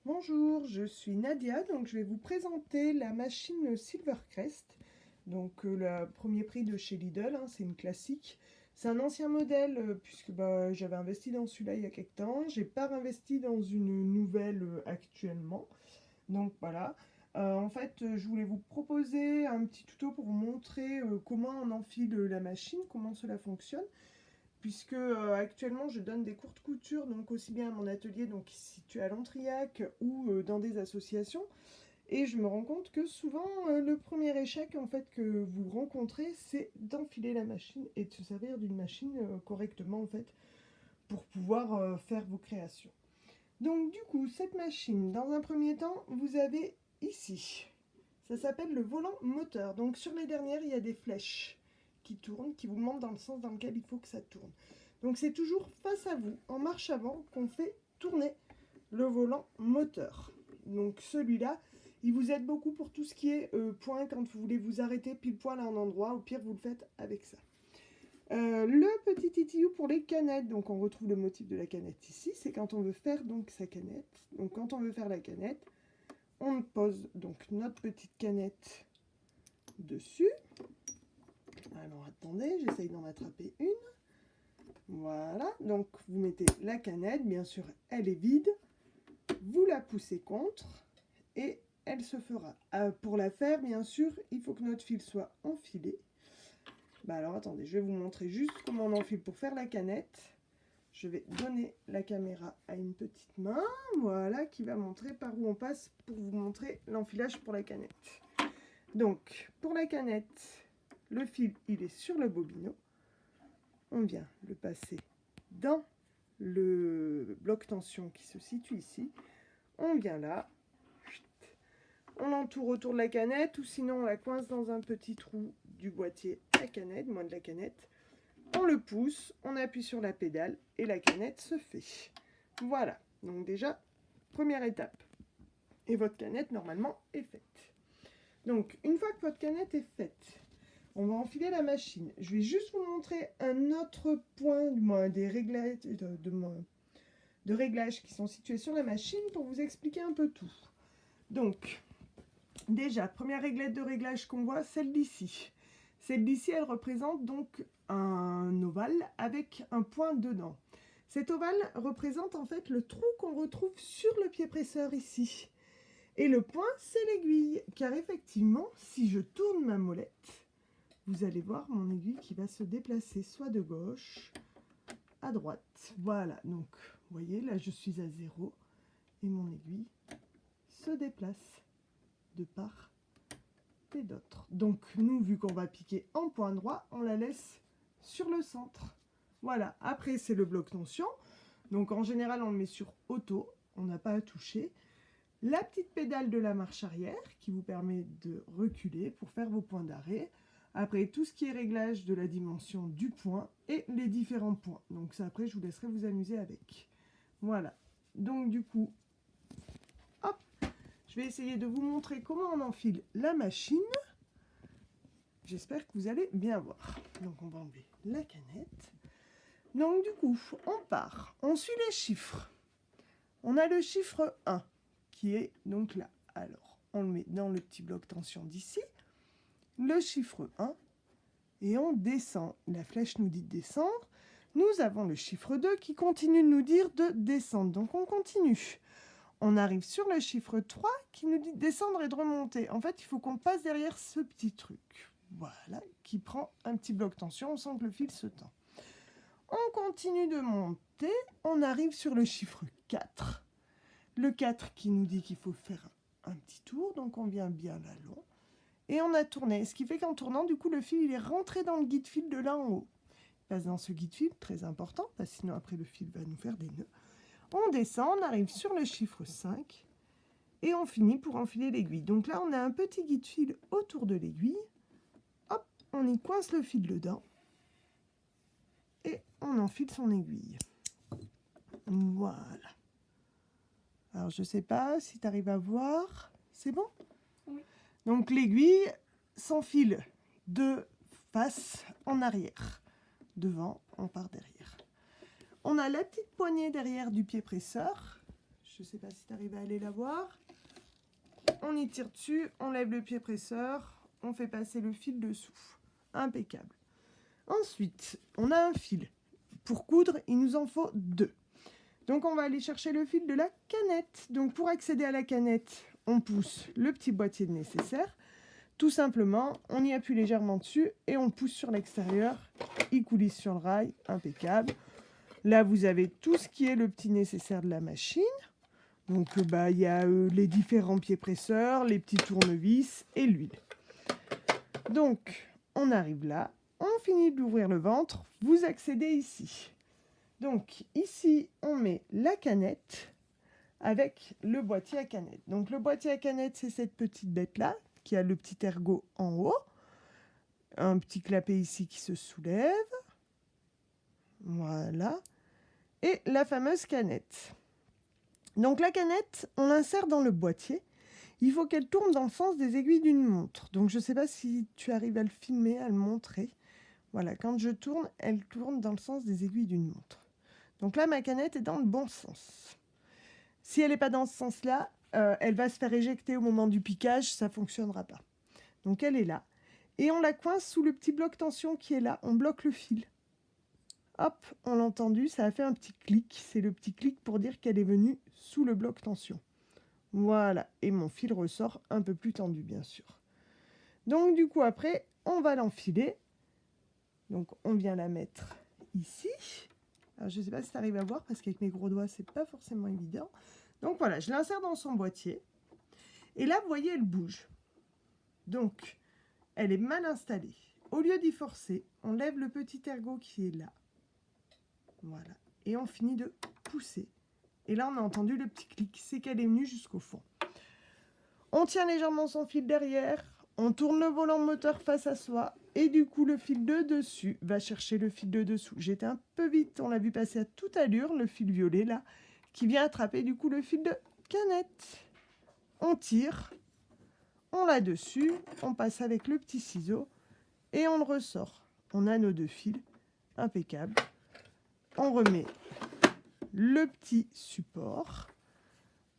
Bonjour, je suis Nadia, donc je vais vous présenter la machine Silvercrest. Donc le premier prix de chez Lidl, hein, c'est une classique. C'est un ancien modèle puisque j'avais investi dans celui-là il y a quelques temps. J'ai pas investi dans une nouvelle actuellement. Donc voilà. En fait, je voulais vous proposer un petit tuto pour vous montrer comment on enfile la machine, comment cela fonctionne. Puisque actuellement je donne des courtes coutures, donc aussi bien à mon atelier donc, qui se situe à Lantriac ou dans des associations. Et je me rends compte que souvent le premier échec en fait que vous rencontrez, c'est d'enfiler la machine et de se servir d'une machine correctement en fait pour pouvoir faire vos créations. Donc du coup, cette machine, dans un premier temps, vous avez ici. Ça s'appelle le volant moteur. Donc sur les dernières, il y a des flèches qui tournent, qui vous montrent dans le sens dans lequel il faut que ça tourne. Donc c'est toujours face à vous, en marche avant, qu'on fait tourner le volant moteur. Donc celui-là, il vous aide beaucoup pour tout ce qui est point quand vous voulez vous arrêter pile poil à un endroit. Au pire, vous le faites avec ça. Le petit titillou pour les canettes, donc on retrouve le motif de la canette ici, c'est quand on veut faire donc sa canette. Donc quand on veut faire la canette, on pose donc notre petite canette dessus. Alors attendez, j'essaye d'en attraper une. Voilà, donc vous mettez la canette, bien sûr elle est vide, vous la poussez contre et elle se fera. Pour la faire, bien sûr, il faut que notre fil soit enfilé. Alors attendez, je vais vous montrer juste comment on enfile pour faire la canette. Je vais donner la caméra à une petite main, voilà, qui va montrer par où on passe pour vous montrer l'enfilage pour la canette. Donc, pour la canette, le fil, il est sur le bobino. On vient le passer dans le bloc tension qui se situe ici. On vient là, on l'entoure autour de la canette, ou sinon on la coince dans un petit trou du boîtier à canette, moins de la canette. On le pousse, on appuie sur la pédale et la canette se fait. Voilà, donc déjà, première étape. Et votre canette, normalement, est faite. Donc, une fois que votre canette est faite, on va enfiler la machine. Je vais juste vous montrer un autre point, du moins des réglages, de réglages qui sont situés sur la machine pour vous expliquer un peu tout. Donc, déjà, première réglette de réglage qu'on voit, celle d'ici. Celle d'ici, elle représente donc un ovale avec un point dedans. Cet ovale représente en fait le trou qu'on retrouve sur le pied presseur ici. Et le point, c'est l'aiguille, car effectivement, si je tourne ma molette, vous allez voir mon aiguille qui va se déplacer soit de gauche à droite. Voilà, donc vous voyez, là je suis à 0 et mon aiguille se déplace de part et d'autre. Donc nous, vu qu'on va piquer en point droit, on la laisse sur le centre. Voilà, après c'est le bloc tension. Donc en général, on le met sur auto, on n'a pas à toucher. La petite pédale de la marche arrière qui vous permet de reculer pour faire vos points d'arrêt. Après, tout ce qui est réglage de la dimension du point et les différents points. Donc ça, après, je vous laisserai vous amuser avec. Voilà. Donc du coup, hop, je vais essayer de vous montrer comment on enfile la machine. J'espère que vous allez bien voir. Donc on va enlever la canette. Donc du coup, on part. On suit les chiffres. On a le chiffre 1 qui est donc là. Alors, on le met dans le petit bloc tension d'ici. Le chiffre 1. Et on descend. La flèche nous dit de descendre. Nous avons le chiffre 2 qui continue de nous dire de descendre. Donc on continue. On arrive sur le chiffre 3 qui nous dit de descendre et de remonter. En fait, il faut qu'on passe derrière ce petit truc. Voilà, qui prend un petit bloc tension. On sent que le fil se tend. On continue de monter. On arrive sur le chiffre 4. Le 4 qui nous dit qu'il faut faire un petit tour. Donc on vient bien là long. Et on a tourné. Ce qui fait qu'en tournant, du coup, le fil il est rentré dans le guide-fil de là en haut. Il passe dans ce guide-fil, très important, parce que sinon après le fil va nous faire des nœuds. On descend, on arrive sur le chiffre 5 et on finit pour enfiler l'aiguille. Donc là, on a un petit guide-fil autour de l'aiguille. Hop, on y coince le fil dedans et on enfile son aiguille. Voilà. Alors, je ne sais pas si tu arrives à voir. C'est bon? Oui. Donc l'aiguille s'enfile de face en arrière. Devant, on part derrière. On a la petite poignée derrière du pied presseur. Je ne sais pas si tu arrives à aller la voir. On y tire dessus, on lève le pied presseur, on fait passer le fil dessous. Impeccable. Ensuite, on a un fil. Pour coudre, il nous en faut 2. Donc, on va aller chercher le fil de la canette. Donc, pour accéder à la canette, on pousse le petit boîtier de nécessaire. Tout simplement, on y appuie légèrement dessus et on le pousse sur l'extérieur. Il coulisse sur le rail, impeccable. Là, vous avez tout ce qui est le petit nécessaire de la machine. Donc, il y a les différents pieds presseurs, les petits tournevis et l'huile. Donc, on arrive là, on finit d'ouvrir le ventre, vous accédez ici. Donc, ici, on met la canette avec le boîtier à canette. Donc, le boîtier à canette, c'est cette petite bête-là, qui a le petit ergot en haut. Un petit clapet ici qui se soulève. Voilà. Et la fameuse canette. Donc, la canette, on l'insère dans le boîtier. Il faut qu'elle tourne dans le sens des aiguilles d'une montre. Donc, je ne sais pas si tu arrives à le filmer, à le montrer. Voilà, quand je tourne, elle tourne dans le sens des aiguilles d'une montre. Donc là, ma canette est dans le bon sens. Si elle n'est pas dans ce sens-là, elle va se faire éjecter au moment du piquage, ça ne fonctionnera pas. Donc elle est là. Et on la coince sous le petit bloc tension qui est là. On bloque le fil. Hop, on l'a entendu, ça a fait un petit clic. C'est le petit clic pour dire qu'elle est venue sous le bloc tension. Voilà, et mon fil ressort un peu plus tendu, bien sûr. Donc du coup, après, on va l'enfiler. Donc on vient la mettre ici. Alors, je ne sais pas si tu arrives à voir, parce qu'avec mes gros doigts, c'est pas forcément évident. Donc voilà, je l'insère dans son boîtier. Et là, vous voyez, elle bouge. Donc, elle est mal installée. Au lieu d'y forcer, on lève le petit ergot qui est là. Voilà. Et on finit de pousser. Et là, on a entendu le petit clic. C'est qu'elle est venue jusqu'au fond. On tient légèrement son fil derrière. On tourne le volant moteur face à soi. Et du coup, le fil de dessus va chercher le fil de dessous. J'étais un peu vite. On l'a vu passer à toute allure, le fil violet là, qui vient attraper du coup le fil de canette. On tire. On l'a dessus. On passe avec le petit ciseau. Et on le ressort. On a nos 2 fils. Impeccable. On remet le petit support.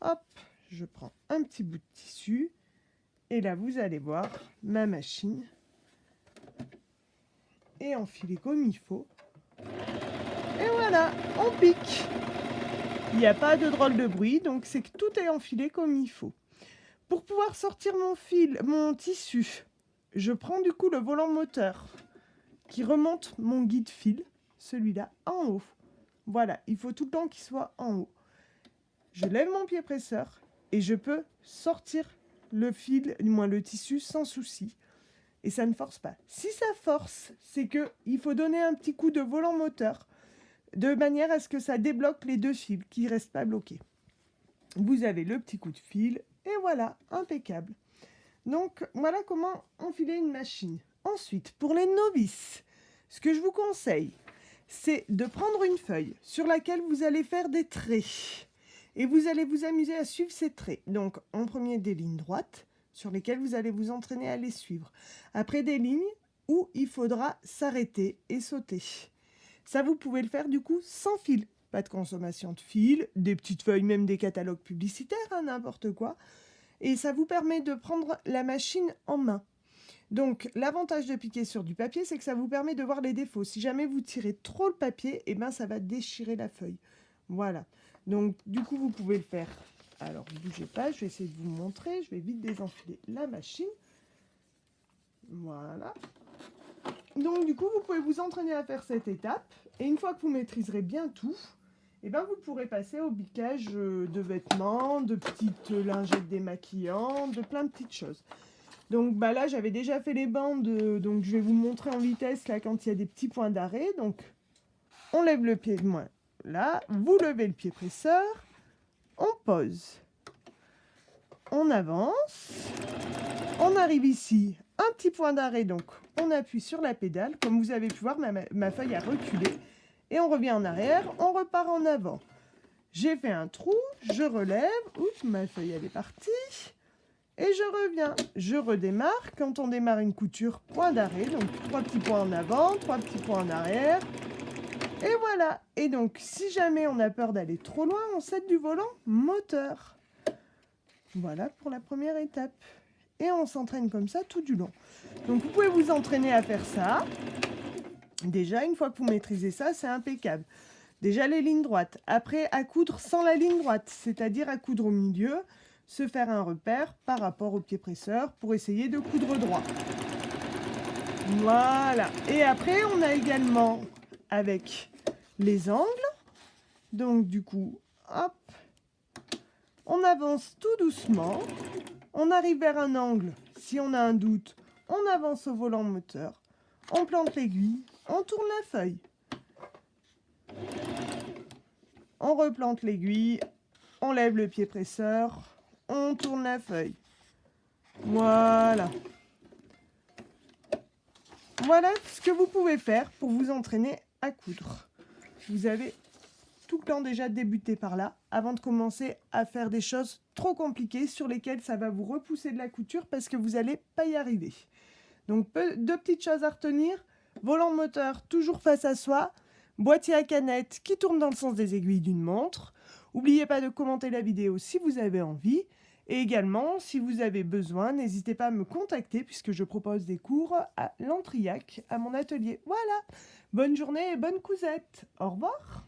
Hop, je prends un petit bout de tissu. Et là, vous allez voir ma machine est enfilée comme il faut. Et voilà, on pique. Il n'y a pas de drôle de bruit, donc c'est que tout est enfilé comme il faut. Pour pouvoir sortir mon tissu, je prends du coup le volant moteur qui remonte mon guide fil, celui-là, en haut. Voilà, il faut tout le temps qu'il soit en haut. Je lève mon pied presseur et je peux sortir le fil, du moins le tissu, sans souci. Et ça ne force pas. Si ça force, c'est qu'il faut donner un petit coup de volant moteur de manière à ce que ça débloque les 2 fils qui ne restent pas bloqués. Vous avez le petit coup de fil et voilà, impeccable. Donc, voilà comment enfiler une machine. Ensuite, pour les novices, ce que je vous conseille, c'est de prendre une feuille sur laquelle vous allez faire des traits. Et vous allez vous amuser à suivre ces traits. Donc, en premier, des lignes droites sur lesquelles vous allez vous entraîner à les suivre. Après, des lignes où il faudra s'arrêter et sauter. Ça, vous pouvez le faire du coup sans fil. Pas de consommation de fil, des petites feuilles, même des catalogues publicitaires, hein, n'importe quoi. Et ça vous permet de prendre la machine en main. Donc, l'avantage de piquer sur du papier, c'est que ça vous permet de voir les défauts. Si jamais vous tirez trop le papier, eh ben, ça va déchirer la feuille. Voilà. Donc, du coup, vous pouvez le faire. Alors, ne bougez pas, je vais essayer de vous montrer. Je vais vite désenfiler la machine. Voilà. Donc, du coup, vous pouvez vous entraîner à faire cette étape. Et une fois que vous maîtriserez bien tout, eh ben, vous pourrez passer au biquage de vêtements, de petites lingettes démaquillantes, de plein de petites choses. Donc là, j'avais déjà fait les bandes, donc je vais vous montrer en vitesse là quand il y a des petits points d'arrêt. Donc, on lève le pied de moins là, vous levez le pied presseur, on pose, on avance, on arrive ici, un petit point d'arrêt, donc on appuie sur la pédale. Comme vous avez pu voir, ma feuille a reculé. Et on revient en arrière, on repart en avant. J'ai fait un trou, je relève, oups, ma feuille elle est partie. Et je reviens, je redémarre. Quand on démarre une couture, point d'arrêt, donc 3 petits points en avant, 3 petits points en arrière. Et voilà. Et donc, si jamais on a peur d'aller trop loin, on cède du volant moteur. Voilà pour la première étape. Et on s'entraîne comme ça tout du long. Donc, vous pouvez vous entraîner à faire ça. Déjà, une fois que vous maîtrisez ça, c'est impeccable. Déjà, les lignes droites. Après, à coudre sans la ligne droite, c'est-à-dire à coudre au milieu, se faire un repère par rapport au pied presseur pour essayer de coudre droit. Voilà. Et après, on a également avec les angles. Donc, du coup, hop, on avance tout doucement. On arrive vers un angle. Si on a un doute, on avance au volant moteur. On plante l'aiguille. On tourne la feuille. On replante l'aiguille. On lève le pied presseur. On tourne la feuille. Voilà. Voilà ce que vous pouvez faire pour vous entraîner à coudre. Vous avez tout le temps déjà débuté par là, avant de commencer à faire des choses trop compliquées sur lesquelles ça va vous repousser de la couture parce que vous n'allez pas y arriver. Donc, deux petites choses à retenir. Volant moteur toujours face à soi. Boîtier à canettes qui tourne dans le sens des aiguilles d'une montre. N'oubliez pas de commenter la vidéo si vous avez envie. Et également, si vous avez besoin, n'hésitez pas à me contacter puisque je propose des cours à l'Entrillac, à mon atelier. Voilà, bonne journée et bonne cousette. Au revoir.